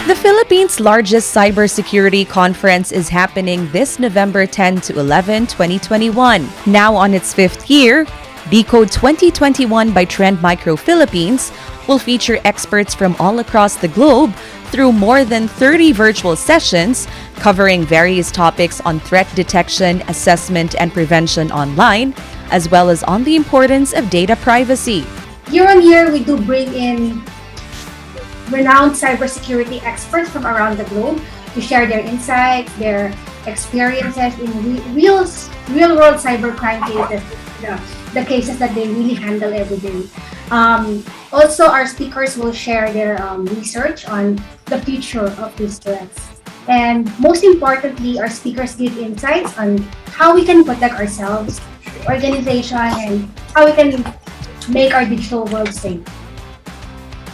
The Philippines' largest cybersecurity conference is happening this November 10 to 11, 2021. Now on its fifth year, Decode 2021 by Trend Micro Philippines will feature experts from all across the globe through more than 30 virtual sessions covering various topics on threat detection, assessment, and prevention online, as well as on the importance of data privacy. Year on year, we do bring in renowned cybersecurity experts from around the globe to share their insights, their experiences in real-world cybercrime cases, the cases that they really handle every day. Also, our speakers will share their research on the future of these threats. And most importantly, our speakers give insights on how we can protect ourselves, organization, and how we can make our digital world safe.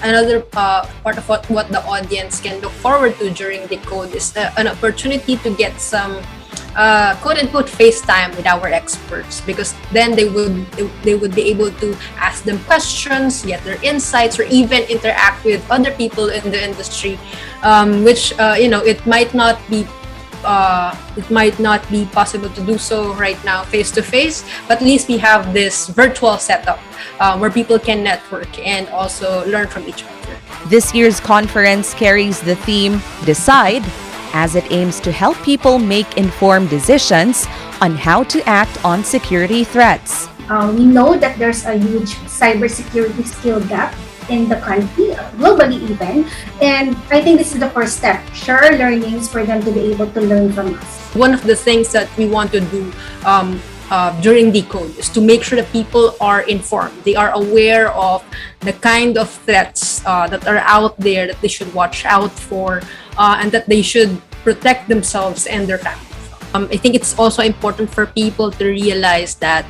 Another part of what the audience can look forward to during Decode is an opportunity to get some quote-unquote FaceTime with our experts, because then they would be able to ask them questions, get their insights, or even interact with other people in the industry, which it might not be possible to do so right now face-to-face, but at least we have this virtual setup where people can network and also learn from each other. This year's conference carries the theme Decide, as it aims to help people make informed decisions on how to act on security threats. We know that there's a huge cybersecurity skill gap in the country, globally even, and I think this is the first step, share learnings for them to be able to learn from us. One of the things that we want to do during Decode is to make sure that people are informed. They are aware of the kind of threats that are out there that they should watch out for, and that they should protect themselves and their families. I think it's also important for people to realize that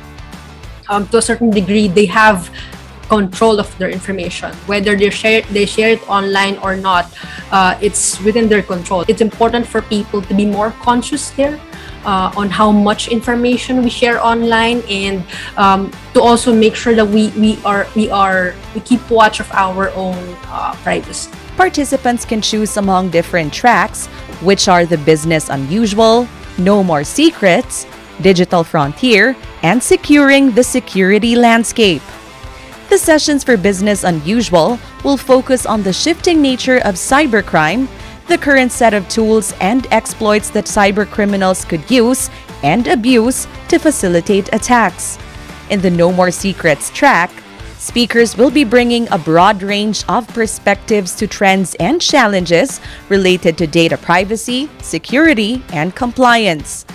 to a certain degree they have control of their information. Whether they share it online or not, it's within their control. It's important for people to be more conscious there on how much information we share online, and to also make sure that we keep watch of our own privacy. Participants can choose among different tracks, which are the Business Unusual, No More Secrets, Digital Frontier, and Securing the Security Landscape. The sessions for Business Unusual will focus on the shifting nature of cybercrime, the current set of tools and exploits that cybercriminals could use and abuse to facilitate attacks. In the No More Secrets track, speakers will be bringing a broad range of perspectives to trends and challenges related to data privacy, security, and compliance.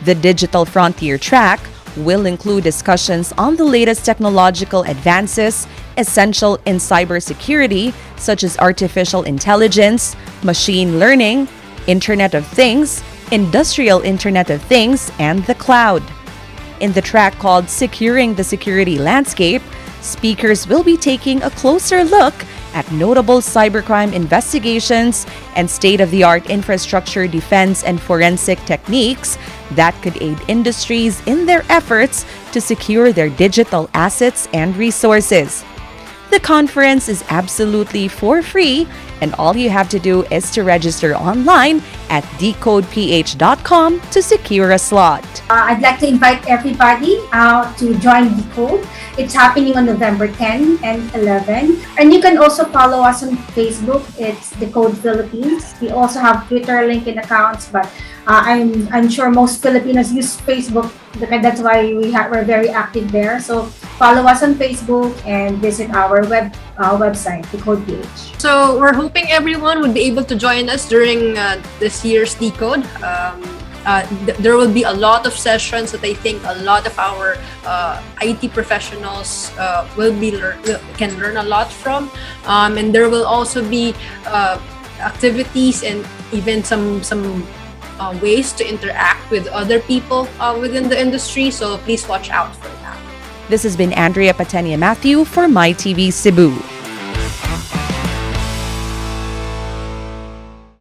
The Digital Frontier track will include discussions on the latest technological advances essential in cybersecurity, such as artificial intelligence, machine learning, Internet of Things, Industrial Internet of Things, and the cloud. In the track called Securing the Security Landscape, speakers will be taking a closer look at notable cybercrime investigations and state-of-the-art infrastructure defense and forensic techniques that could aid industries in their efforts to secure their digital assets and resources. The conference is absolutely for free, and all you have to do is to register online at 𝗑𝗘PH.com to secure a slot. I'd like to invite everybody to join Decode. It's happening on November 10 and 11. And you can also follow us on Facebook. It's Decode Philippines. We also have Twitter, LinkedIn accounts, but I'm sure most Filipinos use Facebook. That's why we're very active there. So follow us on Facebook and visit our website, Decode PH. So we're hoping everyone would be able to join us during this year's Decode. There will be a lot of sessions that I think a lot of our IT professionals can learn a lot from, and there will also be activities and even some ways to interact with other people within the industry. So please watch out for that. This has been 𝗂𝗓𝗓𝗓𝗓𝗓𝗓𝗓𝗓𝗓𝗓𝗓𝗓𝗓𝗓 for MyTV Cebu.